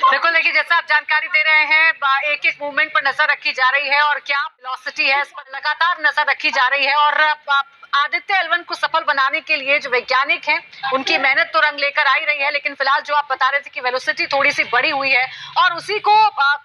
बिल्कुल, देखिए जैसा आप जानकारी दे रहे हैं, एक एक मूवमेंट पर नजर रखी जा रही है और क्या वेलोसिटी है इस पर लगातार नजर रखी जा रही है। और आदित्य एल1 को सफल बनाने के लिए जो वैज्ञानिक हैं उनकी मेहनत तो रंग लेकर आ ही रही है, लेकिन फिलहाल जो आप बता रहे थे कि वेलोसिटी थोड़ी सी बढ़ी हुई है और उसी को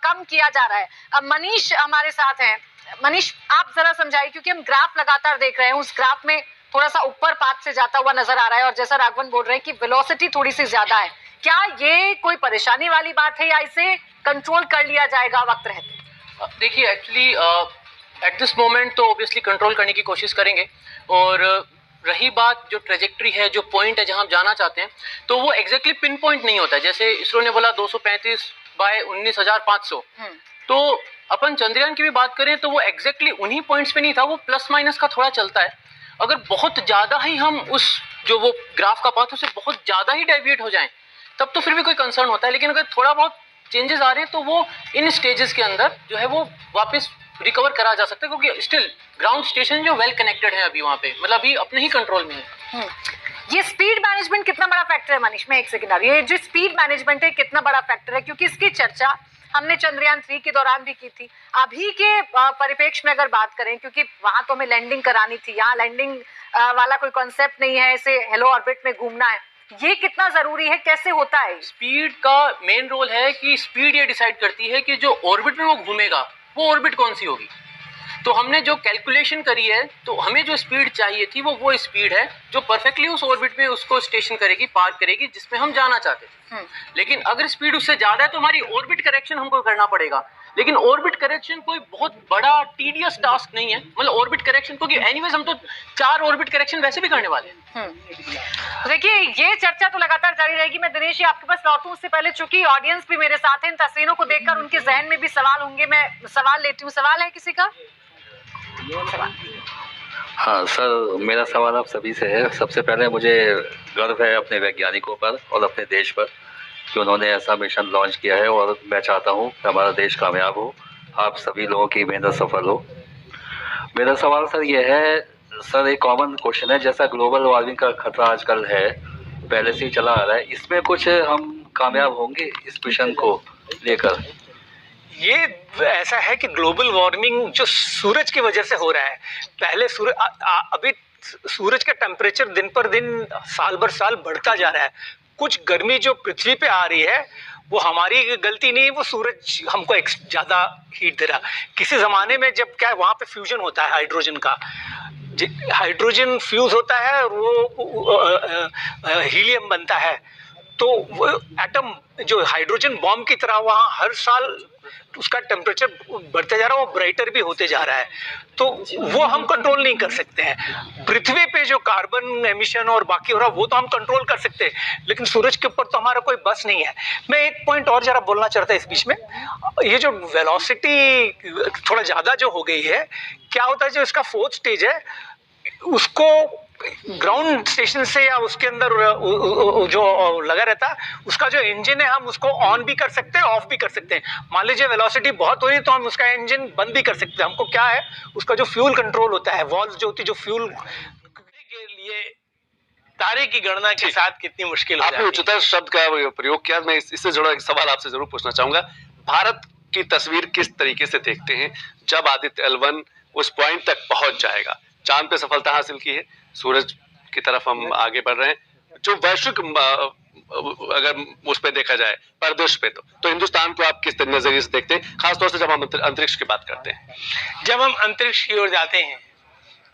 कम किया जा रहा है। अब मनीष हमारे साथ हैं। मनीष, आप जरा समझाइए, क्योंकि हम ग्राफ लगातार देख रहे हैं, उस ग्राफ में थोड़ा सा ऊपर पाथ से जाता हुआ नजर आ रहा है और जैसा राघवन बोल रहे हैं कि वेलोसिटी थोड़ी सी ज्यादा है। क्या ये कोई परेशानी वाली बात है या इसे कंट्रोल कर लिया जाएगा वक्त रहते? देखिए, एक्चुअली एट दिस मोमेंट तो ऑब्वियसली कंट्रोल करने की कोशिश करेंगे। और रही बात जो ट्रेजेक्ट्री है, जो पॉइंट है जहां हम जाना चाहते हैं, तो वो एग्जैक्टली पिन पॉइंट नहीं होता है। जैसे इसरो ने बोला 235 बाय 19,500, तो अपन चंद्रयान की भी बात करें तो वो एग्जैक्टली उन्हीं पॉइंट्स पे नहीं था, वो प्लस माइनस का थोड़ा चलता है। अगर बहुत ज्यादा ही हम उस जो वो ग्राफ का पाथ उससे बहुत ज्यादा ही डेविएट हो जाएं तब तो फिर भी कोई कंसर्न होता है, लेकिन अगर थोड़ा बहुत चेंजेस आ रहे हैं तो वो इन स्टेजेस के अंदर जो है वो वापस रिकवर करा जा सकता है, क्योंकि स्टिल ग्राउंड स्टेशन जो वेल कनेक्टेड है अभी वहाँ पे, मतलब अभी अपने ही कंट्रोल में है। ये स्पीड मैनेजमेंट कितना बड़ा फैक्टर है मनीष? में एक सेकंड, ये जो स्पीड मैनेजमेंट है कितना बड़ा फैक्टर है, क्योंकि इसकी चर्चा हमने चंद्रयान 3 के दौरान भी की थी। अभी के परिप्रेक्ष्य में अगर बात करें, क्योंकि वहां तो हमें लैंडिंग करानी थी, यहाँ लैंडिंग वाला कोई कॉन्सेप्ट नहीं है, इसे हेलो ऑर्बिट में घूमना है, ये कितना जरूरी है, कैसे होता है? स्पीड का मेन रोल है कि स्पीड ये डिसाइड करती है कि जो ऑर्बिट में वो घूमेगा वो ऑर्बिट कौन सी होगी। तो हमने जो कैलकुलेशन करी है, तो हमें जो स्पीड चाहिए थी वो स्पीड है जो परफेक्टली उस ऑर्बिट में उसको स्टेशन करेगी, पार्क करेगी जिसमें हम जाना चाहते थे। लेकिन अगर स्पीड उससे ज्यादा है तो हमारी ऑर्बिट करेक्शन हमको करना पड़ेगा। लेकिन ऑर्बिट करेक्शन कोई बहुत बड़ा टीडियस टास्क नहीं है, मतलब ऑर्बिट करेक्शन, क्योंकि एनीवेज हम तो 4 ऑर्बिट करेक्शन वैसे भी करने वाले हैं। देखिए, ये चर्चा तो लगातार जारी रहेगी। मैं दिनेश जी आपके पास लौटूं उससे पहले, चूंकि ऑडियंस भी मेरे साथ है, इन तस्वीरों को देखकर उनके जहन में भी सवाल होंगे। मैं सवाल लेती हूँ। सवाल है किसी का? हाँ सर, मेरा सवाल आप सभी से है। सबसे पहले मुझे गर्व है अपने वैज्ञानिकों पर और अपने देश पर कि उन्होंने ऐसा मिशन लॉन्च किया है, और मैं चाहता हूँ कि हमारा देश कामयाब हो, आप सभी लोगों की मेहनत सफल हो। मेरा सवाल सर ये है, सर एक कॉमन क्वेश्चन है, जैसा ग्लोबल वार्मिंग का खतरा आजकल है, पहले से ही चला आ रहा है, इसमें कुछ हम कामयाब होंगे इस मिशन को लेकर? ये ऐसा है कि ग्लोबल वार्मिंग जो सूरज की वजह से हो रहा है, पहले अभी सूरज का टेम्परेचर दिन पर दिन साल भर साल बढ़ता जा रहा है। कुछ गर्मी जो पृथ्वी पे आ रही है वो हमारी गलती नहीं, वो सूरज हमको ज्यादा हीट दे रहा। किसी जमाने में जब क्या वहां पे फ्यूजन होता है हाइड्रोजन का, हाइड्रोजन फ्यूज होता है और वो हीलियम बनता है, तो वो एटम जो हाइड्रोजन बॉम्ब की तरह वहाँ हर साल उसका टेम्परेचर बढ़ते जा रहा है, वो ब्राइटर भी होते जा रहा है। तो वो हम कंट्रोल नहीं कर सकते हैं। पृथ्वी पे जो कार्बन एमिशन और बाकी हो रहा है वो तो हम कंट्रोल कर सकते हैं, लेकिन सूरज के ऊपर तो हमारा कोई बस नहीं है। मैं एक पॉइंट और जरा बोलना चाहता हूँ इस बीच में। ये जो वेलोसिटी थोड़ा ज़्यादा जो हो गई है, क्या होता है, जो इसका 4th स्टेज है उसको ग्राउंड स्टेशन से या उसके अंदर जो लगा रहता है उसका जो इंजन है, हम उसको ऑन भी कर सकते हैं, ऑफ भी कर सकते हैं। मान लीजिए वेलोसिटी बहुत हो रही है तो हम उसका इंजन बंद भी कर सकते हैं। हमको क्या है, उसका जो फ्यूल कंट्रोल होता है, वॉल्व जो होती है, जो फ्यूल के लिए तारे की गणना के साथ कितनी मुश्किल हो जाती है। आपने उच्चतर शब्द का प्रयोग किया। मैं इससे जुड़ा एक सवाल आपसे जरूर पूछना चाहूंगा। भारत की तस्वीर किस तरीके से देखते हैं जब आदित्य L1 उस पॉइंट तक पहुंच जाएगा? चांद पे सफलता हासिल की है, सूरज की तरफ हम आगे बढ़ रहे हैं, जो वैश्विक अगर उस पे देखा जाए परिदृश्य पे, तो हिंदुस्तान को आप किस नजरिए से देखते हैं, खासतौर से जब हम अंतरिक्ष की बात करते हैं? जब हम अंतरिक्ष की ओर जाते हैं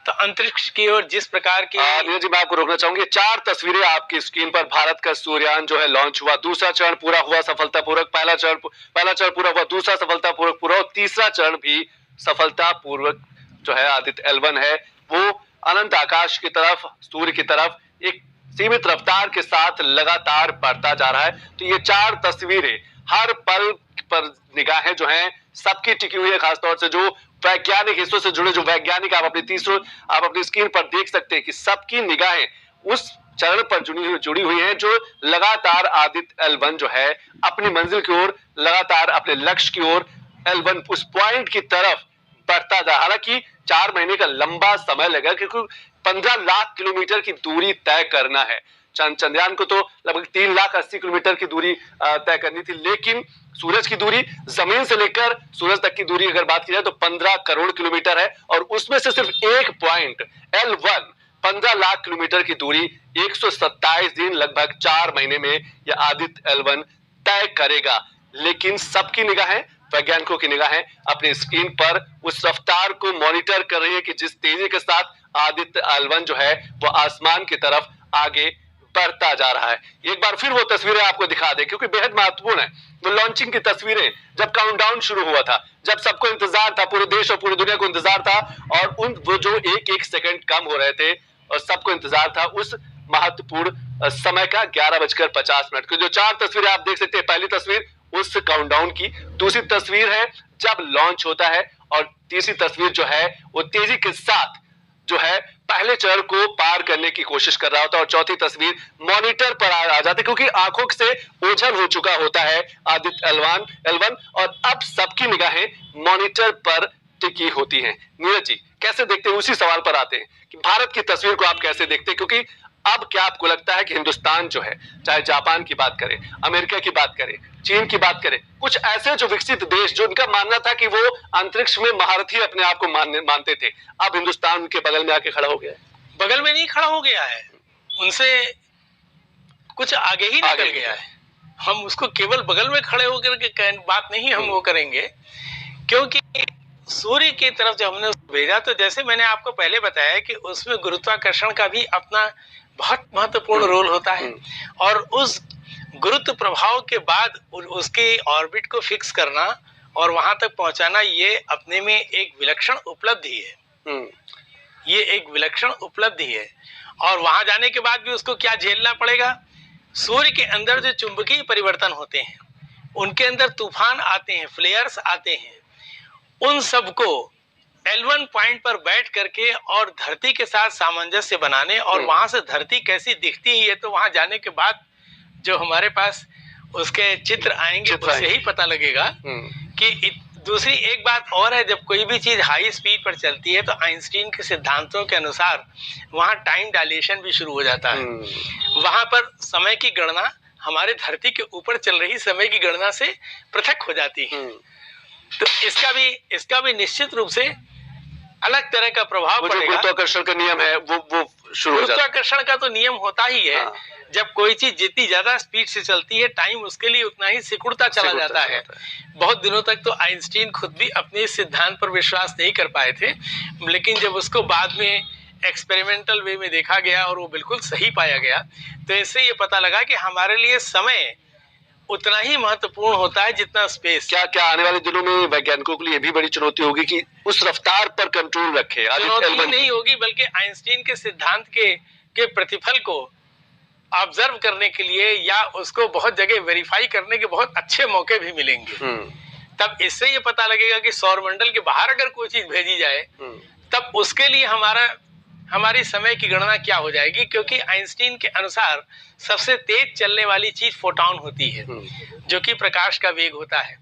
तो अंतरिक्ष की ओर जिस प्रकार की नीरज जी, मैं आपको रोकना चाहूंगी। 4 तस्वीरें आपकी स्क्रीन पर। भारत का सूर्ययान जो है लॉन्च हुआ, दूसरा चरण पूरा हुआ सफलतापूर्वक, पहला चरण पूरा हुआ, दूसरा सफलतापूर्वक पूरा, और तीसरा चरण भी सफलतापूर्वक जो है आदित्य L1 है वो अनंत आकाश की तरफ, सूर्य की तरफ एक सीमित रफ्तार के साथ लगातार बढ़ता जा रहा है। तो ये 4 तस्वीरें, हर पल पर निगाहें जो हैं सबकी टिकी हुई है, खासतौर से जो वैज्ञानिक हिस्सों से जुड़े जो वैज्ञानिक आप अपनी स्क्रीन पर देख सकते हैं कि सबकी निगाहें उस चरण पर जुड़ी हुई हैं जो लगातार आदित्य L1 जो है अपनी मंजिल की ओर, लगातार अपने लक्ष्य की ओर, L1 उस पॉइंट की तरफ बढ़ता जा। हालांकि 4 महीने का लंबा समय लगा, क्योंकि 15 लाख किलोमीटर की दूरी तय करना है। चंद्रयान को तो लगभग 3,80,000 किलोमीटर की दूरी तय करनी थी, लेकिन सूरज की दूरी, जमीन से लेकर सूरज तक की दूरी अगर बात की जाए तो 15 करोड़ किलोमीटर है, और उसमें से सिर्फ एक पॉइंट L1 15 लाख किलोमीटर की दूरी 127 दिन लगभग 4 महीने में यह आदित्य L1 तय करेगा। लेकिन सबकी निगाहें, वैज्ञानिकों की निगाहें अपनी स्क्रीन पर उस रफ्तार को मॉनिटर कर रही है कि जिस तेजी के साथ आदित्य L1 जो है वो आसमान की तरफ आगे बढ़ता जा रहा है। एक बार फिर वो तस्वीरें आपको दिखा दे, क्योंकि बेहद महत्वपूर्ण है। वो लॉन्चिंग की तस्वीरें, जब काउंटडाउन शुरू हुआ था, जब सबको इंतजार था, पूरे देश और पूरी दुनिया को इंतजार था, और वो जो एक सेकंड कम हो रहे थे और सबको इंतजार था उस महत्वपूर्ण समय का 11:50 की। जो 4 तस्वीरें आप देख सकते हैं, पहली तस्वीर उस काउंटडाउन की, दूसरी तस्वीर है जब लॉन्च होता है, और तीसरी तस्वीर जो है वो तेजी के साथ जो है पहले चरण को पार करने की कोशिश कर रहा होता है, और चौथी तस्वीर मॉनिटर पर आ जाती है, क्योंकि आंखों से ओझल हो चुका होता है आदित्य L1, और अब सबकी निगाहें मॉनिटर पर टिकी होती हैं। नीरज जी, कैसे देखते हैं, उसी सवाल पर आते हैं कि भारत की तस्वीर को आप कैसे देखते हैं, क्योंकि अब क्या आपको लगता है कि हिंदुस्तान जो है, चाहे जापान की बात करें, अमेरिका की बात करें, चीन की बात करें, कुछ ऐसे जो विकसित देश जो उनका मानना था कि वो अंतरिक्ष में महारथी अपने आप को मानते थे, अब हिंदुस्तान उनके बगल में आके खड़ा हो गया है। बगल में नहीं खड़ा हो गया है, उनसे कुछ आगे ही निकल गया है। हम उसको केवल बगल में खड़े होकर के बात नहीं हम वो करेंगे, क्योंकि सूर्य की तरफ जब हमने भेजा तो जैसे मैंने आपको पहले बताया कि उसमें गुरुत्वाकर्षण का भी अपना बहुत महत्वपूर्ण रोल होता है, और उस गुरुत्व प्रभाव के बाद उसके ऑर्बिट को फिक्स करना और वहां तक पहुंचाना, ये अपने में एक विलक्षण उपलब्धि है। ये एक विलक्षण उपलब्धि है, और वहां जाने के बाद भी उसको क्या झेलना पड़ेगा। सूर्य के अंदर जो चुंबकीय परिवर्तन होते हैं, उनके अंदर तूफान आते हैं, फ्लेयर्स आते हैं, उन सबको L1 पॉइंट पर बैठ करके और धरती के साथ सामंजस्य बनाने, और वहां से धरती कैसी दिखती है, तो वहां जाने के बाद जो हमारे पास उसके चित्र आएंगे उससे ही पता लगेगा कि दूसरी एक बात और है, जब कोई भी चीज हाई स्पीड पर चलती है तो आइंस्टीन के सिद्धांतों के अनुसार वहां टाइम डायलेशन भी शुरू हो जाता है। वहां पर समय की गणना हमारे धरती के ऊपर चल रही समय की गणना से पृथक हो जाती है। तो इसका भी निश्चित रूप से अलग तरह का प्रभाव पड़ेगा। गुरुत्वाकर्षण का नियम है वो शुरू हो जाता है। गुरुत्वाकर्षण का तो नियम होता ही है। जब कोई चीज जितनी ज्यादा स्पीड से चलती है, टाइम उसके लिए उतना ही सिकुड़ता चला जाता है। बहुत दिनों तक तो आइंस्टीन खुद भी अपने इस सिद्धांत पर विश्वास नहीं कर पाए थे, लेकिन जब उसको बाद में एक्सपेरिमेंटल वे में देखा गया और वो बिल्कुल सही पाया गया, तो इससे ये पता लगा कि हमारे लिए समय उतना ही महत्वपूर्ण होता है जितना स्पेस। क्या आने वाले दिनों में वैज्ञानिकों के लिए ये भी बड़ी चुनौती होगी कि उस रफ्तार पर कंट्रोल रखे? चुनौती नहीं होगी, बल्कि आइंस्टीन के सिद्धांत के प्रतिफल को ऑब्जर्व करने के लिए या उसको बहुत जगह वेरीफाई करने के बहुत अच्छे मौके भी मिलेंगे। तब इससे ये पता लगेगा कि सौरमंडल के बाहर अगर कोई चीज भेजी जाए, तब उसके लिए हमारी समय की गणना क्या हो जाएगी, क्योंकि आइंस्टीन के अनुसार सबसे तेज चलने वाली चीज फोटॉन होती है, जो कि प्रकाश का वेग होता है।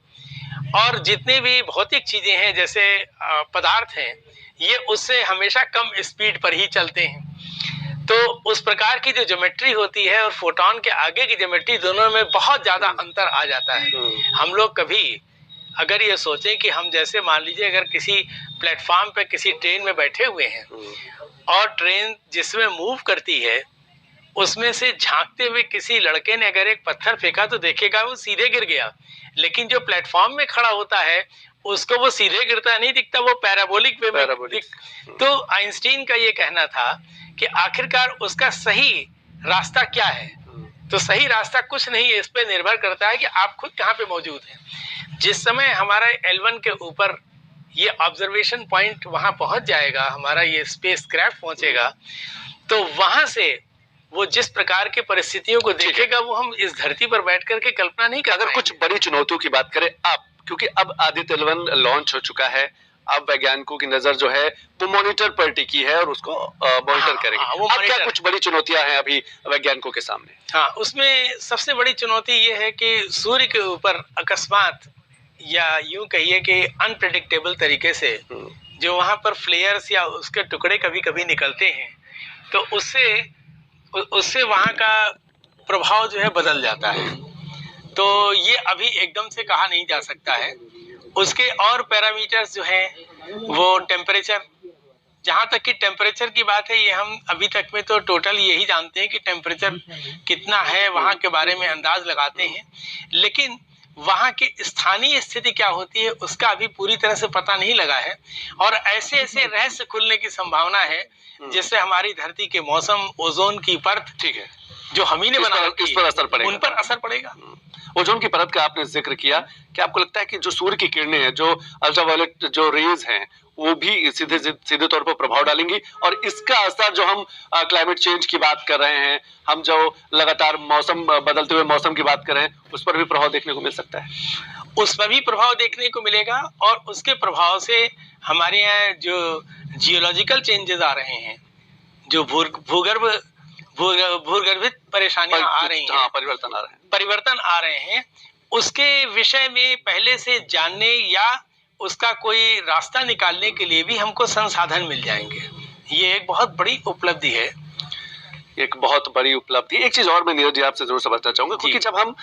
और जितनी भी भौतिक चीजें हैं, जैसे पदार्थ हैं, ये उससे हमेशा कम स्पीड पर ही चलते हैं। तो उस प्रकार की जो ज्योमेट्री होती है और फोटॉन के आगे की ज्योमेट्री, दोनों में बहुत ज्यादा अंतर आ जाता है। हम लोग कभी अगर ये सोचें कि हम जैसे मान लीजिए अगर किसी प्लेटफॉर्म पे किसी ट्रेन में बैठे हुए हैं और ट्रेन जिसमें मूव करती है उसमें से झांकते हुए किसी लड़के ने अगर एक पत्थर फेंका तो देखेगा वो सीधे गिर गया, लेकिन जो प्लेटफॉर्म में खड़ा होता है उसको वो सीधे गिरता नहीं दिखता, वो पैराबोलिक वे में। तो आइंस्टीन का ये कहना था कि आखिरकार उसका सही रास्ता क्या है। तो सही रास्ता कुछ नहीं है, इस पे निर्भर करता है कि आप खुद कहाँ पे मौजूद हैं। जिस समय हमारा L1 के ऊपर ये ऑब्जर्वेशन पॉइंट वहां पहुंच जाएगा, हमारा ये स्पेस क्राफ्ट पहुंचेगा, तो वहां से वो जिस प्रकार की परिस्थितियों को देखेगा वो हम इस धरती पर बैठ करके कल्पना नहीं कर अगर कुछ बड़ी चुनौतियों की बात करें अब, क्योंकि अब आदित्य L1 लॉन्च हो चुका है, अब वैज्ञानिकों की नजर जो है वो मॉनिटर पर टिकी है और उसको मॉनिटर करेंगे। अब क्या कुछ बड़ी चुनौतियां हैं अभी वैज्ञानिकों के सामने? हाँ, उसमें सबसे बड़ी चुनौती ये है कि सूर्य के ऊपर अकस्मात या यूं कहिए कि अनप्रेडिक्टेबल तरीके से जो वहां पर फ्लेयर्स या उसके टुकड़े कभी कभी निकलते हैं, तो उससे उससे वहाँ का प्रभाव जो है बदल जाता है। तो ये अभी एकदम से कहा नहीं जा सकता है। उसके और पैरामीटर्स जो हैं वो टेम्परेचर, जहाँ तक कि टेम्परेचर की बात है, ये हम अभी तक में तो टोटल यही जानते हैं कि टेम्परेचर कितना है वहाँ के बारे में अंदाज लगाते हैं, लेकिन वहाँ की स्थानीय स्थिति क्या होती है उसका अभी पूरी तरह से पता नहीं लगा है। और ऐसे ऐसे रहस्य खुलने की संभावना है जिससे हमारी धरती के मौसम, ओजोन की परत, ठीक है, जो हम ही ने बना इस पर असर पड़ेगा, उन पर असर पड़ेगा। ओजोन की परत का आपने जिक्र किया, क्या आपको लगता है कि जो सूर्य की किरणें हैं, जो अल्ट्रावायलेट जो रेज हैं, वो भी सीधे तौर पर प्रभाव डालेंगी और इसका असर जो हम क्लाइमेट चेंज की बात कर रहे हैं, हम जो लगातार मौसम बदलते हुए मौसम की बात कर रहे हैं, उस पर भी प्रभाव देखने को मिल सकता है? उस पर भी प्रभाव देखने को मिलेगा और उसके प्रभाव से हमारे यहाँ जो जियोलॉजिकल चेंजेस आ रहे हैं, जो भूगर्भित परेशानियां आ रही हैं, परिवर्तन आ रहे हैं, उसके विषय में पहले से जानने या उसका कोई रास्ता निकालने के लिए भी हमको संसाधन मिल जाएंगे। ये एक बहुत बड़ी उपलब्धि है, एक बहुत बड़ी उपलब्धि। एक चीज और मैं नीरज जी आपसे जरूर समझना चाहूंगा, क्योंकि जब हम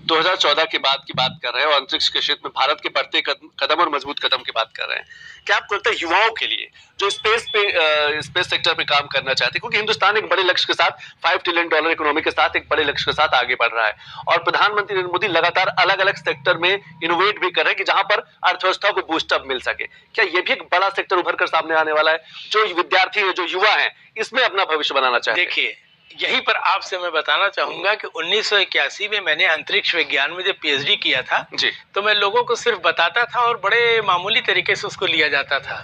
2014 के बाद की बात कर रहे हैं और अंतरिक्ष के क्षेत्र में भारत के बढ़ते कदम और मजबूत कदम की बात कर रहे हैं, क्या आपको लगता है युवाओं के लिए जो स्पेस सेक्टर पे काम करना चाहते हैं, क्योंकि हिंदुस्तान एक बड़े लक्ष्य के साथ $5 ट्रिलियन इकोनॉमी के साथ एक बड़े लक्ष्य के साथ आगे बढ़ रहा है और प्रधानमंत्री नरेंद्र मोदी लगातार अलग अलग सेक्टर में इनोवेट भी कर रहे हैं कि जहां पर अर्थव्यवस्था को बूस्टअप मिल सके, क्या ये भी एक बड़ा सेक्टर उभर कर सामने आने वाला है, जो विद्यार्थी है, जो युवा है, इसमें अपना भविष्य बनाना चाहते हैं? देखिए, यहीं पर आपसे मैं बताना चाहूंगा कि 1981 में मैंने अंतरिक्ष विज्ञान में जब पीएचडी किया था जी, तो मैं लोगों को सिर्फ बताता था और बड़े मामूली तरीके से उसको लिया जाता था।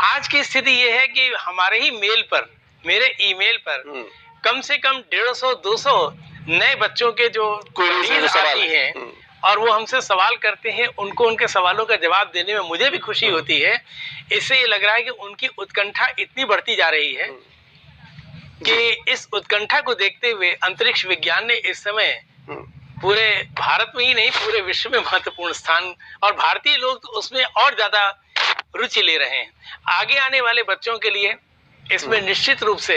आज की स्थिति ये है कि हमारे ही मेल पर, मेरे ईमेल पर कम से कम 150-200 नए बच्चों के जो क्वेरीज आती हैं और वो हमसे सवाल करते हैं, उनको उनके सवालों का जवाब देने में मुझे भी खुशी होती है। इससे ये लग रहा है कि उनकी उत्कंठा इतनी बढ़ती जा रही है कि इस उत्कंठा को देखते हुए अंतरिक्ष विज्ञान ने इस समय पूरे भारत में ही नहीं पूरे विश्व में महत्वपूर्ण स्थान, और भारतीय लोग तो उसमें और ज्यादा रुचि ले रहे हैं। आगे आने वाले बच्चों के लिए इसमें निश्चित रूप से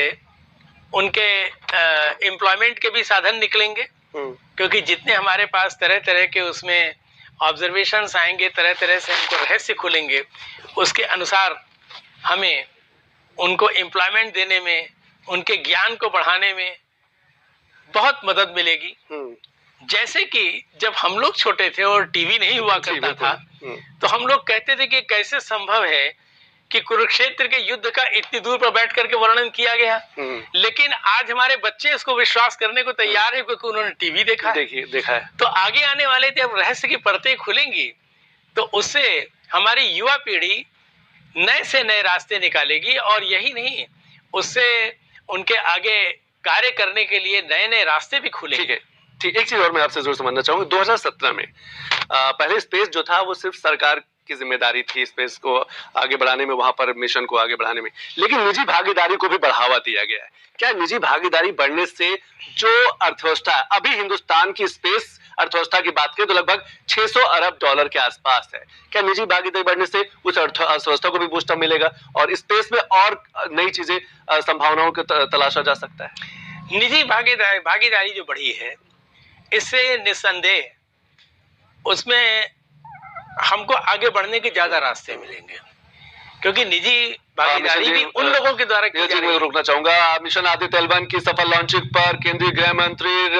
उनके एम्प्लॉयमेंट के भी साधन निकलेंगे, क्योंकि जितने हमारे पास तरह तरह के उसमें ऑब्जर्वेशंस आएंगे, तरह तरह से हमको रहस्य खुलेंगे, उसके अनुसार हमें उनको एम्प्लॉयमेंट देने में, उनके ज्ञान को बढ़ाने में बहुत मदद मिलेगी। जैसे कि जब हम लोग छोटे थे और टीवी नहीं हुआ करता था, तो हम लोग कहते थे कि कैसे संभव है कि कुरुक्षेत्र के युद्ध का इतनी दूर पर बैठ करके वर्णन किया गया, लेकिन आज हमारे बच्चे इसको विश्वास करने को तैयार है क्योंकि उन्होंने टीवी देखा है। तो आगे आने वाले जब रहस्य की परतें खुलेंगी तो उससे हमारी युवा पीढ़ी नए से नए रास्ते निकालेगी, और यही नहीं, उससे उनके आगे कार्य करने के लिए नए नए रास्ते भी खुलेंगे। ठीक, एक चीज और मैं आपसे जरूर समझना चाहूंगा। 2017 में पहले स्पेस जो था वो सिर्फ सरकार की जिम्मेदारी थी स्पेस को आगे बढ़ाने में, वहां पर मिशन को आगे बढ़ाने में, लेकिन निजी भागीदारी को भी बढ़ावा दिया गया है। क्या निजी भागीदारी बढ़ने से जो अर्थव्यवस्था है, अभी हिंदुस्तान की स्पेस अर्थव्यवस्था की बात करें तो लगभग $600 अरब के आसपास है, क्या निजी भागीदारी बढ़ने से उस अर्थव्यवस्था को भी बूस्टअप मिलेगा और स्पेस में और नई चीजें, संभावनाओं को तलाशा जा सकता है? निजी भागीदारी जो बढ़ी है, इससे निस्संदेह उसमें हमको आगे बढ़ने के ज्यादा रास्ते मिलेंगे, क्योंकि निजी भागीदारी भी उन लोगों के द्वारा की जा रही है। रुकना चाहूंगा, मिशन आदित्य L1 की सफल लॉन्चिंग पर केंद्रीय गृह मंत्री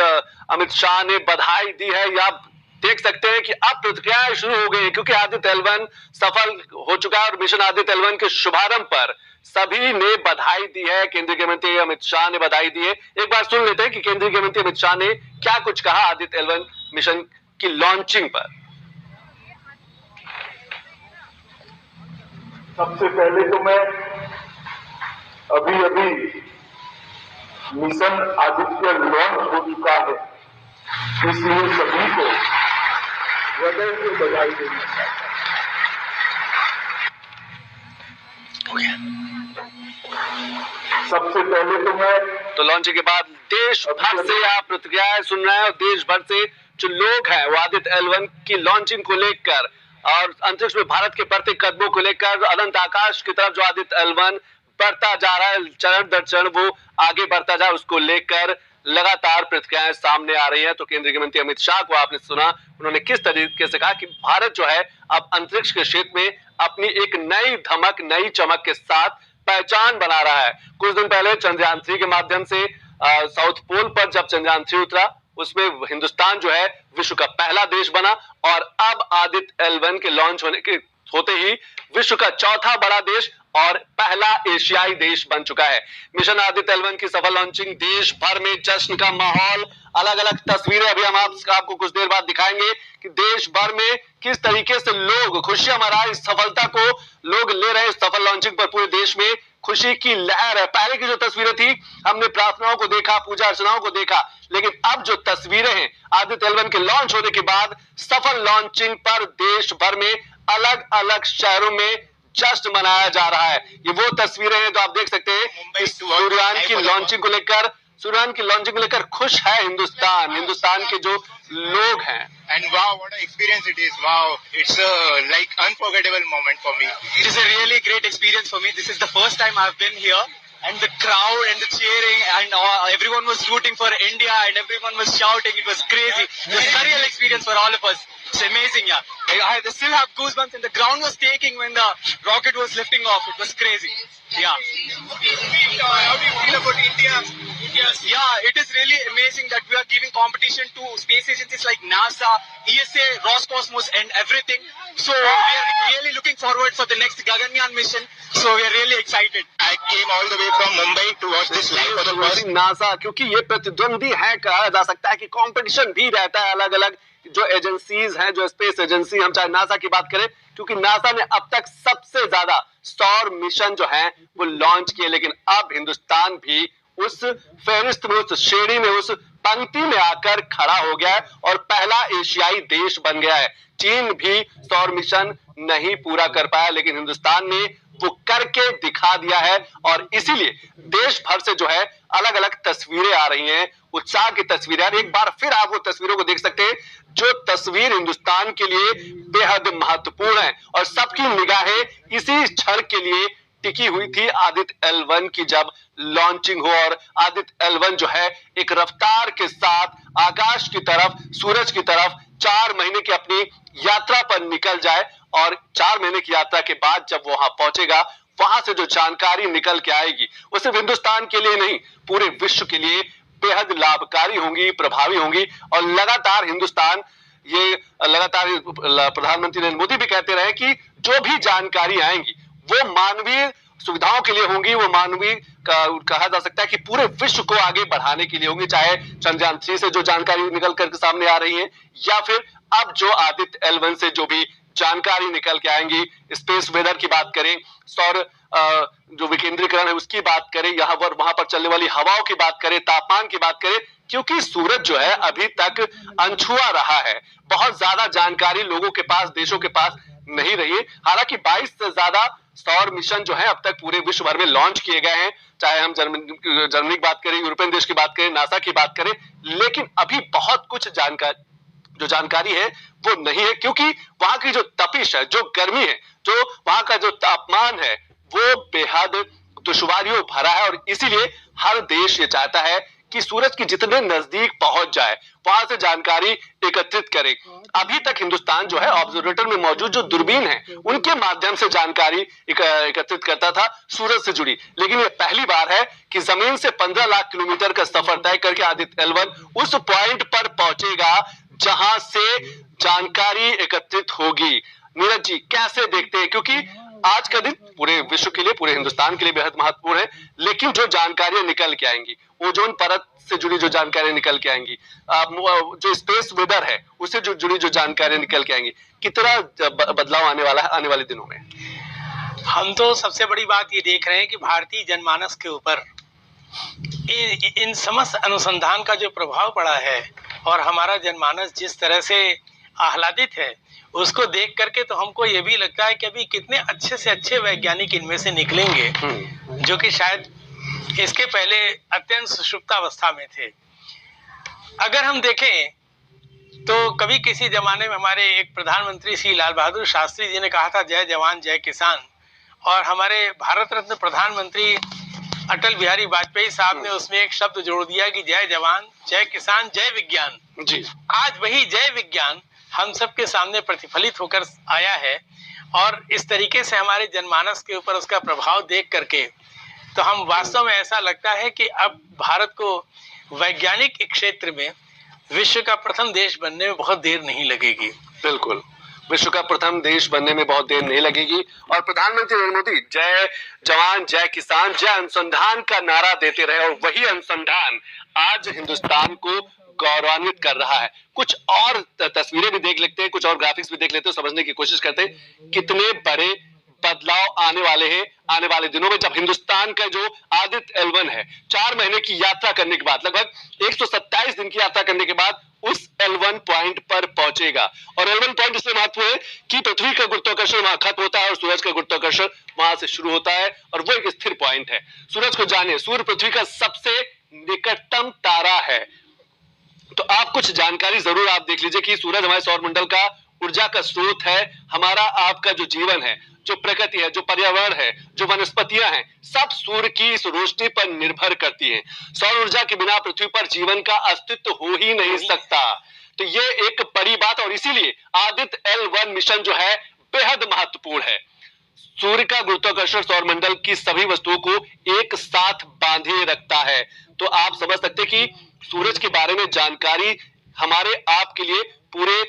अमित शाह ने बधाई दी है। या आप देख सकते हैं कि अब प्रतिक्रियाएं शुरू हो गई, क्योंकि आदित्य L1 सफल हो चुका है और मिशन आदित्य L1 के शुभारंभ पर सभी ने बधाई दी है। केंद्रीय गृह मंत्री अमित शाह ने बधाई दी है। एक बार सुन लेते हैं कि केंद्रीय गृह मंत्री अमित शाह ने क्या कुछ कहा आदित्य L1 मिशन की लॉन्चिंग पर। सबसे पहले तो मैं अभी मिशन आदित्य लॉन्च हो चुका है, इसलिए सभी को हृदय से बधाई देना चाहता हूं। सबसे पहले तो लॉन्चिंग के बाद देश भर से आप प्रतिक्रियाएं सुन रहे हैं और देश भर से जो लोग हैं वो आदित्य L1 की लॉन्चिंग को लेकर और अंतरिक्ष में भारत के बढ़ते कदमों को लेकर अनंत आकाश की तरफ जो आदित्य L1 बढ़ता जा रहा है, चरण दर चरण वो आगे बढ़ता जा रहा है, उसको लेकर लगातार प्रतिक्रियाएं सामने आ रही हैं। तो केंद्रीय गृह मंत्री अमित शाह को आपने सुना, उन्होंने किस तरीके से कहा कि भारत जो है अब अंतरिक्ष के क्षेत्र में अपनी एक नई धमक, नई चमक के साथ पहचान बना रहा है। कुछ दिन पहले चंद्रयान 3 के माध्यम से साउथ पोल पर जब चंद्रयान 3 उतरा, उसमें हिंदुस्तान जो है विश्व का पहला देश बना और अब आदित्य L1 के लॉन्च होते ही विश्व का चौथा बड़ा देश और पहला एशियाई देश बन चुका है। मिशन आदित्य L1 की सफल लॉन्चिंग, देश भर में जश्न का माहौल, अलग अलग तस्वीरें अभी हम आपको कुछ देर बाद दिखाएंगे कि देश भर में किस तरीके से लोग खुशियां मना इस सफलता को लोग ले रहे हैं। सफल लॉन्चिंग पर पूरे देश में खुशी की लहर है। पहले की जो तस्वीरें थी, हमने प्रार्थनाओं को देखा, पूजा अर्चनाओं को देखा, लेकिन अब जो तस्वीरें हैं आदित्य L1 के लॉन्च होने के बाद सफल लॉन्चिंग पर देश भर में अलग अलग शहरों में जश्न मनाया जा रहा है। ये वो तस्वीरें हैं तो आप देख सकते हैं सूर्ययान की लॉन्चिंग को लेकर खुश है हिंदुस्तान के जो लोग हैं। And wow, what an experience it is! Wow, it's a like unforgettable moment for me. It is a really great experience for me. This is the first time I've been here, and the crowd and the cheering and everyone was rooting for India and everyone was shouting. It was crazy. It was a surreal experience for all of us. It's amazing, yeah. I still have goosebumps, and the ground was shaking when the rocket was lifting off. It was crazy. Yeah. How do you feel about India? Yeah, it is really amazing that we are giving competition to space agencies like NASA, ESA, Roscosmos and everything. So we are really looking forward for the next Gaganyaan mission. So we are really excited. I came all the way from Mumbai to watch this live for the first time. NASA, क्योंकि ये प्रतिद्वंदी है, कहा जा सकता है कि competition भी रहता है अलग अलग जो एजेंसीज हैं, जो स्पेस एजेंसी, हम चाहे नासा की बात करें, क्योंकि नासा ने अब तक सबसे ज्यादा सौर मिशन जो है वो लॉन्च किए, लेकिन अब हिंदुस्तान भी उस फहरिस्त में, उस श्रेणी में, उस पंक्ति में आकर खड़ा हो गया है और पहला एशियाई देश बन गया है। चीन भी सौर मिशन नहीं पूरा कर पाया, लेकिन हिंदुस्तान ने वो करके दिखा दिया है और इसीलिए देश भर से जो है अलग अलग तस्वीरें आ रही हैं, उत्साह की तस्वीरें। एक बार फिर आप वो तस्वीरों को देख सकते हैं जो तस्वीर हिंदुस्तान के लिए बेहद महत्वपूर्ण है और सबकी निगाहें इसी क्षण के लिए टिकी हुई थी आदित्य L1 की जब लॉन्चिंग हो और आदित्य L1 जो है एक रफ्तार के साथ आकाश की तरफ, सूरज की तरफ 4 महीने की अपनी यात्रा पर निकल जाए और 4 महीने की यात्रा के बाद जब वहां पहुंचेगा, वहां से जो जानकारी निकल के आएगी वो सिर्फ हिंदुस्तान के लिए नहीं, पूरे विश्व के लिए बेहद लाभकारी होंगी, प्रभावी होंगी। और लगातार हिंदुस्तान, ये लगातार प्रधानमंत्री नरेंद्र मोदी भी कहते रहे कि जो भी जानकारी आएंगी वो मानवीय सुविधाओं के लिए होंगी, वो मानवीय कहा जा सकता है कि पूरे विश्व को आगे बढ़ाने के लिए होंगी, चाहे चंद्रयान 3 से जो जानकारी निकल कर सामने आ रही है या फिर अब जो आदित्य L1 से जो भी जानकारी निकल के आएंगी, स्पेस वेदर की बात करें, सौर जो विकेंद्रीकरण है उसकी बात करें, यहाँ पर वहां पर चलने वाली हवाओं की बात करें, तापमान की बात करें, क्योंकि सूरज जो है अभी तक अनछुआ रहा है। बहुत ज्यादा जानकारी लोगों के पास, देशों के पास नहीं रही है। हालांकि 22 से ज्यादा सौर मिशन जो है अब तक पूरे विश्व भर में लॉन्च किए गए हैं, चाहे हम जर्मनी की बात करें, यूरोपियन देश की बात करें, नासा की बात करें, लेकिन अभी बहुत कुछ जानकारी है वो नहीं है, क्योंकि वहां की जो तपिश है, जो गर्मी है, जो वहां का जो तापमान है वो बेहद दुश्वारियों भरा है और इसीलिए हर देश ये चाहता है कि सूरज की जितने नजदीक पहुंच जाए वहां से जानकारी एकत्रित करे। अभी तक हिंदुस्तान जो है ऑब्जर्वेटर में मौजूद जो दूरबीन है उनके माध्यम से जानकारी एकत्रित करता था सूरज से जुड़ी, लेकिन ये पहली बार है कि जमीन से 15 लाख किलोमीटर का सफर तय करके आदित्य L1 उस पॉइंट पर पहुंचेगा जहां से जानकारी एकत्रित होगी। नीरज जी कैसे देखते हैं, क्योंकि आज का दिन पूरे विश्व के लिए, पूरे हिंदुस्तान के लिए बेहद महत्वपूर्ण है, लेकिन जो जानकारियां निकल के आएंगी, ओजोन परत से जुड़ी जो जानकारियां निकल के आएंगी, जो स्पेस वेदर है उससे जो जुड़ी जो जानकारियां निकल के आएंगी, कितना बदलाव आने वाला है आने वाले दिनों में? हम तो सबसे बड़ी बात ये देख रहे हैं कि भारतीय जनमानस के ऊपर इन समस्त अनुसंधान का जो प्रभाव पड़ा है और हमारा जनमानस जिस तरह से आह्लादित है, उसको देख करके तो हमको ये भी लगता है कि अभी कितने अच्छे से अच्छे वैज्ञानिक इनमें से निकलेंगे जो कि शायद इसके पहले अत्यंत सुषुप्तावस्था में थे। अगर हम देखें तो कभी किसी जमाने में हमारे एक प्रधानमंत्री श्री लाल बहादुर शास्त्री जी ने कहा था, जय जवान जय किसान, और हमारे भारत रत्न प्रधानमंत्री अटल बिहारी वाजपेयी साहब ने उसमें एक शब्द जोड़ दिया कि जय जवान जय किसान जय विज्ञान जी। आज वही जय विज्ञान हम सबके सामने प्रतिफलित होकर आया है और इस तरीके से हमारे जनमानस के ऊपर उसका प्रभाव देख करके तो हम वास्तव में ऐसा लगता है कि अब भारत को वैज्ञानिक क्षेत्र में विश्व का प्रथम देश बनने में बहुत देर नहीं लगेगी। बिल्कुल, विश्व का प्रथम देश बनने में बहुत देर नहीं लगेगी। और प्रधानमंत्री नरेंद्र मोदी जय जवान जय किसान जय अनुसंधान का नारा देते रहे और वही अनुसंधान आज हिंदुस्तान को गौरवान्वित कर रहा है। कुछ और तस्वीरें भी देख लेते हैं, कुछ और ग्राफिक्स भी देख लेते हैं, समझने की कोशिश करते हैं कितने बड़े बदलाव आने वाले हैं आने वाले दिनों में, जब हिंदुस्तान का जो आदित्य L1 है 4 महीने की यात्रा करने के बाद, लगभग 127 दिन की यात्रा करने के बाद उस L1 पॉइंट पर पहुंचेगा। और L1 पॉइंट इसलिए महत्वपूर्ण है कि पृथ्वी का गुरुत्वाकर्षण वहां खत्म होता है और सूरज का गुरुत्वाकर्षण वहां से शुरू होता है और वो एक स्थिर पॉइंट है। सूरज को जाने, सूर्य पृथ्वी का सबसे निकटतम तारा है। तो आप कुछ जानकारी जरूर आप देख लीजिए कि सूरज हमारे सौरमंडल का ऊर्जा का स्रोत है। हमारा आपका जो जीवन है, जो प्रकृति है, जो पर्यावरण है, जो वनस्पतियां हैं, सब सूर्य की इस रोशनी पर निर्भर करती हैं। सौर ऊर्जा के बिना पृथ्वी पर जीवन का अस्तित्व हो ही नहीं सकता। तो ये एक बड़ी बात, और इसीलिए आदित्य L1 मिशन जो है बेहद महत्वपूर्ण है। सूर्य का गुरुत्वाकर्षण सौरमंडल की सभी वस्तुओं को एक साथ बांधे रखता है। तो आप समझ सकते हैं कि सूरज के बारे में जानकारी हमारे आपके लिए, पूरे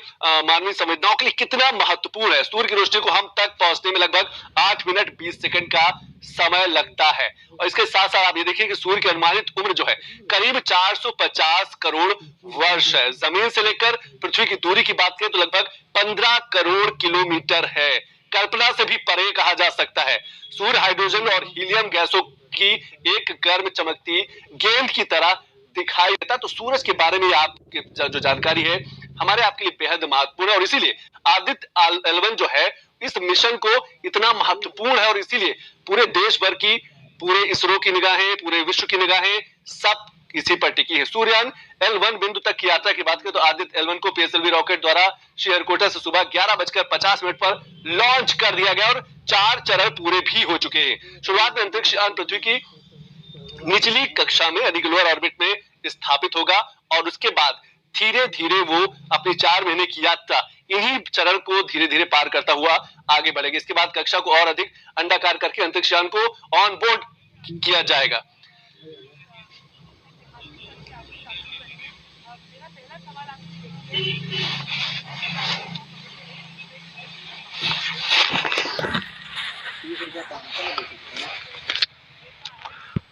मानवीय संवेदनाओं के लिए कितना महत्वपूर्ण है। सूर्य की रोशनी को हम तक पहुंचने में लगभग 8 मिनट 20 सेकंड का समय लगता है। और इसके साथ साथ आप ये देखिए कि सूर्य की अनुमानित उम्र जो है करीब 450 करोड़ वर्ष है। जमीन से लेकर पृथ्वी की दूरी की बात करें तो लगभग 15 करोड़ किलोमीटर है। कल्पना से भी परे कहा जा सकता है। सूर्य हाइड्रोजन और हीलियम गैसों की एक गर्म चमकती गेंद की तरह दिखाई देता। तो सूरज के बारे में आपकी जो जानकारी है हमारे आपके लिए बेहद महत्वपूर्ण है और इसीलिए आदित्य L1 जो है इस मिशन को इतना महत्वपूर्ण है और इसीलिए पूरे देश भर की, पूरे इसरो की निगाहें, पूरे विश्व की निगाहें सब इसी पर टिकी है। सूर्ययान L1 बिंदु तक की यात्रा की बात करें तो आदित्य L1 को PSLV रॉकेट द्वारा श्रीहरिकोटा से सुबह 11:50 पर लॉन्च कर दिया गया और 4 चरण पूरे भी हो चुके हैं। शुरुआत में अंतरिक्ष यान पृथ्वी की निचली कक्षा में यानी कि लोअर ऑर्बिट में स्थापित होगा और उसके बाद धीरे धीरे वो अपनी 4 महीने की यात्रा इन्हीं चरण को धीरे धीरे पार करता हुआ आगे बढ़ेगी। इसके बाद कक्षा को और अधिक अंडाकार करके अंतरिक्ष यान को ऑन बोर्ड किया जाएगा।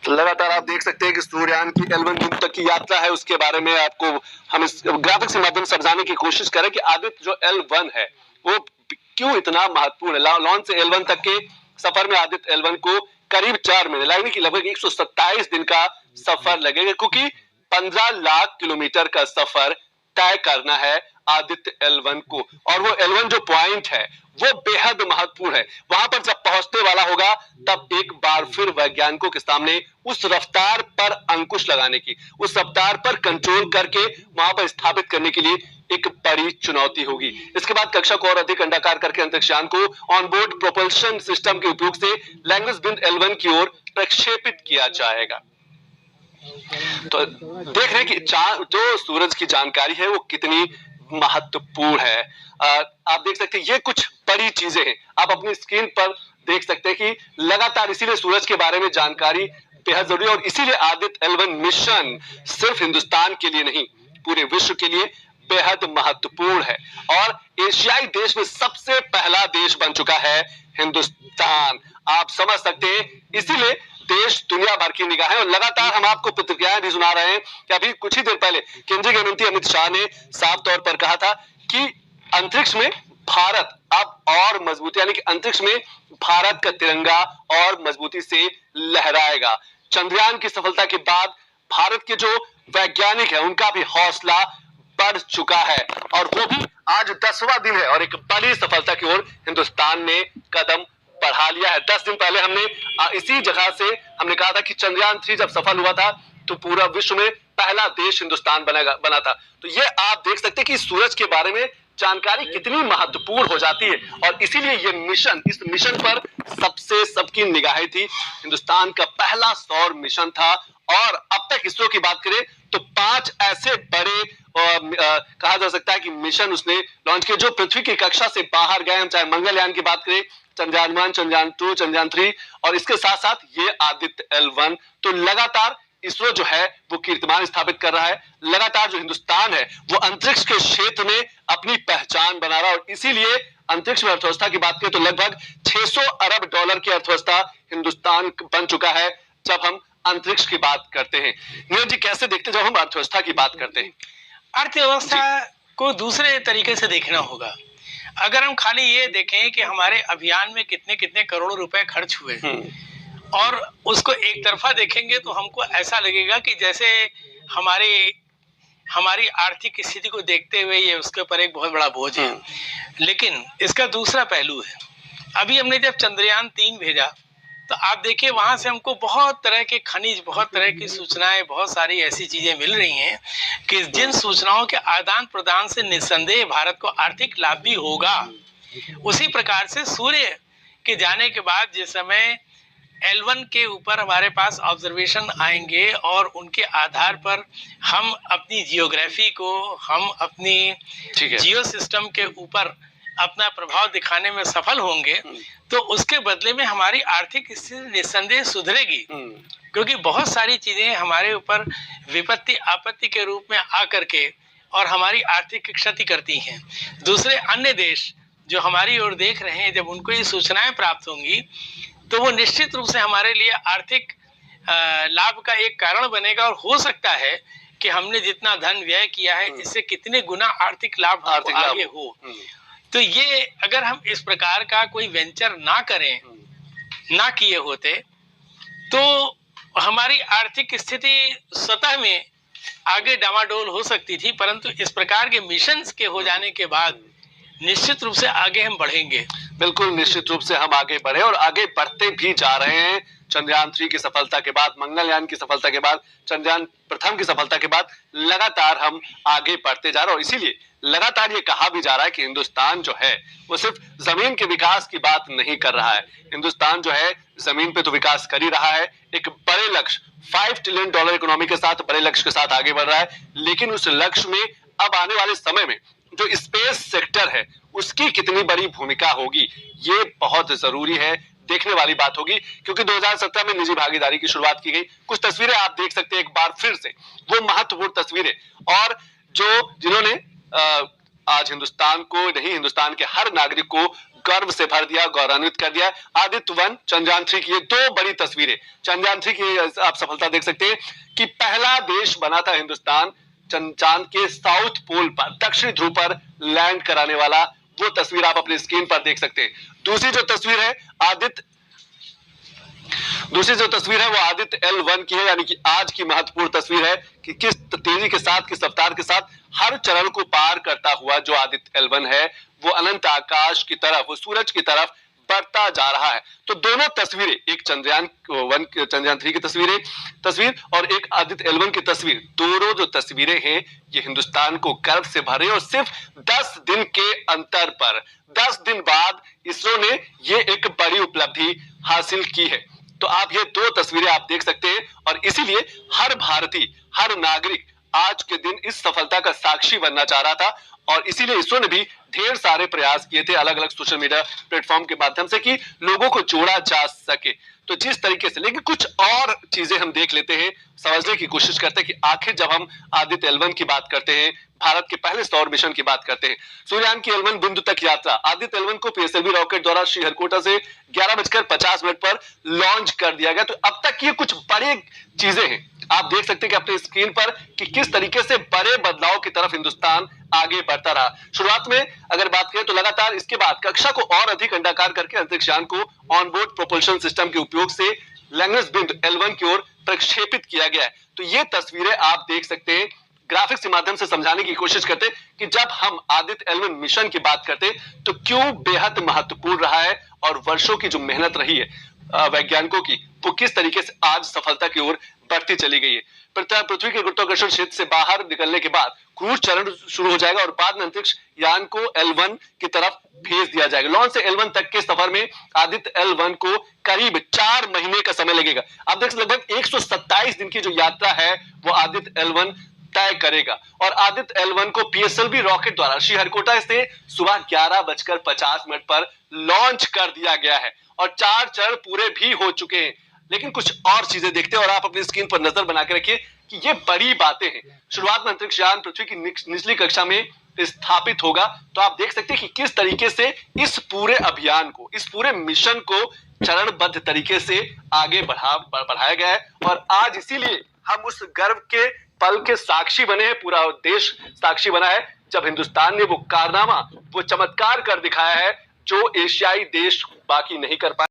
लगातार आप देख सकते हैं कि सूर्ययान की L1 बिंदु तक की यात्रा है, उसके बारे में आपको हम इस ग्राफिक्स के माध्यम से समझाने की कोशिश करें कि आदित्य जो L1 है वो क्यों इतना महत्वपूर्ण है। लॉन्च से L1 तक के सफर में आदित्य L1 को करीब 4 महीने यानी कि लगभग 127 दिन का सफर लगेगा, क्योंकि 15 लाख किलोमीटर का सफर तय करना है आदित्य L1 को। और वो L1 जो पॉइंट है वो बेहद महत्वपूर्ण है। वहां पर जब पहुंचने वाला होगा तब एक बार फिर वैज्ञानिकों के सामने उस रफ्तार पर अंकुश लगाने की, उस रफ्तार पर कंट्रोल करके वहां पर स्थापित करने के लिए एक बड़ी चुनौती होगी। इसके बाद कक्षा को और अधिक अंडाकार करके अंतरिक्ष यान को ऑनबोर्ड प्रोपल्शन सिस्टम के उपयोग से लैंग्वेज बिंदु L1 की ओर प्रक्षेपित किया जाएगा। तो देख रहे हैं कि जो सूरज की जानकारी है वो कितनी महत्वपूर्ण है। आप देख सकते हैं ये कुछ बड़ी चीजें हैं, आप अपनी स्क्रीन पर देख सकते हैं कि लगातार इसीलिए सूरज के बारे में जानकारी बेहद जरूरी है और इसीलिए आदित्य L1 मिशन सिर्फ हिंदुस्तान के लिए नहीं पूरे विश्व के लिए बेहद महत्वपूर्ण है। और एशियाई देश में सबसे पहला देश बन चुका है हिंदुस्तान। आप समझ सकते हैं इसीलिए देश दुनिया भर की निगाहें और लगातार हम आपको प्रतिक्रियाएं भी सुना रहे हैं कि अभी कुछ ही देर पहले केंद्रीय गृह मंत्री अमित शाह ने साफ तौर पर कहा था कि अंतरिक्ष में भारत अब और मजबूती यानी कि अंतरिक्ष में भारत का तिरंगा और मजबूती से लहराएगा। चंद्रयान की सफलता के बाद भारत के जो वैज्ञानिक है उनका भी हौसला बढ़ चुका है और वो भी आज 10वां दिन है और एक बड़ी सफलता की ओर हिंदुस्तान ने कदम बढ़ा लिया है। 10 दिन पहले हमने इसी जगह से हमने कहा था कि चंद्रयान 3 जब सफल हुआ था तो पूरा विश्व में पहला देश हिंदुस्तान बना था। तो ये आप देख सकते हैं कि सूरज के बारे में जानकारी कितनी महत्वपूर्ण हो जाती है। और इसीलिए ये मिशन, इस मिशन पर सबकी निगाहें थी। हिंदुस्तान का पहला सौर मिशन था और अब तक इसरो की बात करें तो 5 ऐसे बड़े कहा जा सकता है कि मिशन उसने लॉन्च किए जो पृथ्वी की कक्षा से बाहर गए। हम चाहे मंगलयान की बात करें, चंद्रयान 1, चंद्रयान 2, चंद्रयान 3 और इसके साथ साथ ये आदित्य L1। तो लगातार इसरो जो है वो कीर्तिमान स्थापित कर रहा है। लगातार जो हिंदुस्तान है वो अंतरिक्ष के क्षेत्र में अपनी पहचान बना रहा है और इसीलिए अंतरिक्ष में अर्थव्यवस्था की बात करें तो लगभग 600 अरब डॉलर की अर्थव्यवस्था हिंदुस्तान बन चुका है जब हम अंतरिक्ष की बात करते हैं। नीरज जी, कैसे देखते हैं जब हम अर्थव्यवस्था की बात करते हैं? अर्थव्यवस्था को दूसरे तरीके से देखना होगा। अगर हम खाली ये देखें कि हमारे अभियान में कितने कितने करोड़ रुपए खर्च हुए और उसको एक तरफा देखेंगे तो हमको ऐसा लगेगा कि जैसे हमारी आर्थिक स्थिति को देखते हुए ये उसके ऊपर एक बहुत बड़ा बोझ है। लेकिन इसका दूसरा पहलू है। अभी हमने जब चंद्रयान 3 भेजा तो आप देखिए वहां से हमको बहुत तरह के खनिज, बहुत तरह की सूचनाएं, बहुत सारी ऐसी चीजें मिल रही हैं कि जिन सूचनाओं के आदान प्रदान से निस्संदेह भारत को आर्थिक लाभ भी होगा। उसी प्रकार से सूर्य के जाने के बाद जिस समय L1 के ऊपर हमारे पास ऑब्जर्वेशन आएंगे और उनके आधार पर हम अपनी जियोग्राफी को, हम अपनी जियो सिस्टम के ऊपर अपना प्रभाव दिखाने में सफल होंगे तो उसके बदले में हमारी आर्थिक स्थिति निस्संदेह सुधरेगी, क्योंकि बहुत सारी चीजें हमारे ऊपर विपत्ति आपत्ति के रूप में आकर के और हमारी आर्थिक क्षति करती हैं। दूसरे अन्य देश जो हमारी ओर देख रहे हैं, जब उनको ये सूचनाएं प्राप्त होंगी तो वो निश्चित रूप से हमारे लिए आर्थिक लाभ का एक कारण बनेगा और हो सकता है कि हमने जितना धन व्यय किया है इससे कितने गुना आर्थिक लाभ आगे हो। तो ये अगर हम इस प्रकार का कोई वेंचर ना किए होते तो हमारी आर्थिक स्थिति स्वतः में आगे डामाडोल हो सकती थी, परंतु इस प्रकार के मिशंस के हो जाने के बाद निश्चित रूप से आगे हम बढ़ेंगे। बिल्कुल, निश्चित रूप से हम आगे बढ़े और आगे बढ़ते भी जा रहे हैं। चंद्रयान 3 की सफलता के बाद, मंगलयान की सफलता के बाद, चंद्रयान प्रथम की सफलता के बाद लगातार हम आगे बढ़ते जा रहे हैं और इसीलिए लगातार ये कहा भी जा रहा है कि हिंदुस्तान जो है वो सिर्फ जमीन के विकास की बात नहीं कर रहा है। हिंदुस्तान जो है जमीन पे तो विकास कर ही रहा है, एक बड़े लक्ष्य $5 ट्रिलियन इकोनॉमी के साथ, बड़े लक्ष्य के साथ आगे बढ़ रहा है। लेकिन उस लक्ष्य में अब आने वाले समय में जो स्पेस सेक्टर है उसकी कितनी बड़ी भूमिका होगी, ये बहुत जरूरी है, देखने वाली बात होगी। क्योंकि 2017 में निजी भागीदारी की शुरुआत की गई। कुछ तस्वीरें आप देख सकते हैं एक बार फिर से, वो महत्वपूर्ण तस्वीरें और जिन्होंने आज हिंदुस्तान को नहीं, हिंदुस्तान के हर नागरिक को गर्व से भर दिया, गौरवान्वित कर दिया। आदित्य 1, चंद्रयान 3 की ये 2 बड़ी तस्वीरें। चंद्रयान 3 की आप सफलता देख सकते हैं कि पहला देश बना था हिंदुस्तान चांद के साउथ पोल पर, दक्षिणी ध्रुव पर लैंड कराने वाला। वो तस्वीर आप अपनी स्क्रीन पर देख सकते हैं। दूसरी जो तस्वीर है वो आदित्य L1 की है, यानी कि आज की महत्वपूर्ण तस्वीर है कि किस तेजी के साथ, किस रफ्तार के साथ हर चरण को पार करता हुआ जो आदित्य L1 है वो अनंत आकाश की तरफ, वो सूरज की तरफ बढ़ता जा रहा है। तो दोनों तस्वीरें, एक चंद्रयान 3 की तस्वीर और एक आदित्य L1 की तस्वीर, दोनों जो तस्वीरें हैं ये हिंदुस्तान को गर्व से भरे और सिर्फ 10 दिन के अंतर पर, 10 दिन बाद इसरो ने ये एक बड़ी उपलब्धि हासिल की है। तो आप ये 2 तस्वीरें आप देख सकते हैं और इसीलिए हर भारतीय, हर नागरिक आज के दिन इस सफलता का साक्षी बनना चाह रहा था और इसीलिए इसरो ने भी ढेर सारे प्रयास किए थे अलग अलग सोशल मीडिया प्लेटफॉर्म के माध्यम से कि लोगों को जोड़ा जा सके। तो जिस तरीके से, लेकिन कुछ और चीजें हम देख लेते हैं, समझने की कोशिश करते हैं कि आखिर जब हम आदित्य L1 की बात करते हैं, भारत के पहले सौर मिशन की बात करते हैं, सूर्ययान की L1 बिंदु तक यात्रा, आदित्य L1 को PSLV रॉकेट द्वारा श्रीहरिकोटा से 11:50 पर लॉन्च कर दिया गया। तो अब तक ये कुछ बड़ी चीजें हैं, आप देख सकते हैं कि अपने स्क्रीन पर कि किस तरीके से बड़े बदलाव की तरफ हिंदुस्तान आगे बढ़ता रहा। शुरुआत में अगर बात करें तो लगातार इसके बाद कक्षा को और अधिक अंडाकार करके अंतरिक्षयान को ऑनबोर्ड प्रोपल्शन सिस्टम के उपयोग से लैंग्वेज बिंदु L1 की ओर प्रक्षेपित किया गया है। तो ये तस्वीरें आप देख सकते हैं, ग्राफिक्स के माध्यम से समझाने की कोशिश करते कि जब हम आदित्य L1 मिशन की बात करते तो क्यों बेहद महत्वपूर्ण रहा है और वर्षों की जो मेहनत रही है वैज्ञानिकों की, वो किस तरीके से आज सफलता की ओर बढ़ती चली गई है। पृथ्वी के गुरुत्वाकर्षण क्षेत्र से बाहर निकलने के बाद क्रूज चरण शुरू हो जाएगा और बाद में अंतरिक्ष यान को L1 की तरफ भेज दिया जाएगा। लॉन्च से L1 तक के सफर में आदित्य L1 को करीब 4 महीने का समय लगेगा। आप देख लगभग 127 दिन की जो यात्रा है वो आदित्य L1 तय करेगा और आदित्य L1 को PSLV रॉकेट द्वारा श्रीहरिकोटा से सुबह 11:50 पर लॉन्च कर दिया गया है और 4 चरण पूरे भी हो चुके हैं। लेकिन कुछ और चीजें देखते हैं और आप अपनी स्क्रीन पर नजर बना के रखिए कि ये बड़ी बातें हैं। शुरुआत में अंतरिक्ष यान पृथ्वी की निचली कक्षा में स्थापित होगा, तो आप देख सकते हैं कि किस तरीके से इस पूरे अभियान को, इस पूरे मिशन को चरणबद्ध तरीके से आगे बढ़ाया गया है और आज इसीलिए हम उस गर्व के पल के साक्षी बने हैं, पूरा देश साक्षी बना है जब हिंदुस्तान ने वो कारनामा, वो चमत्कार कर दिखाया है जो एशियाई देश बाकी नहीं कर पाए।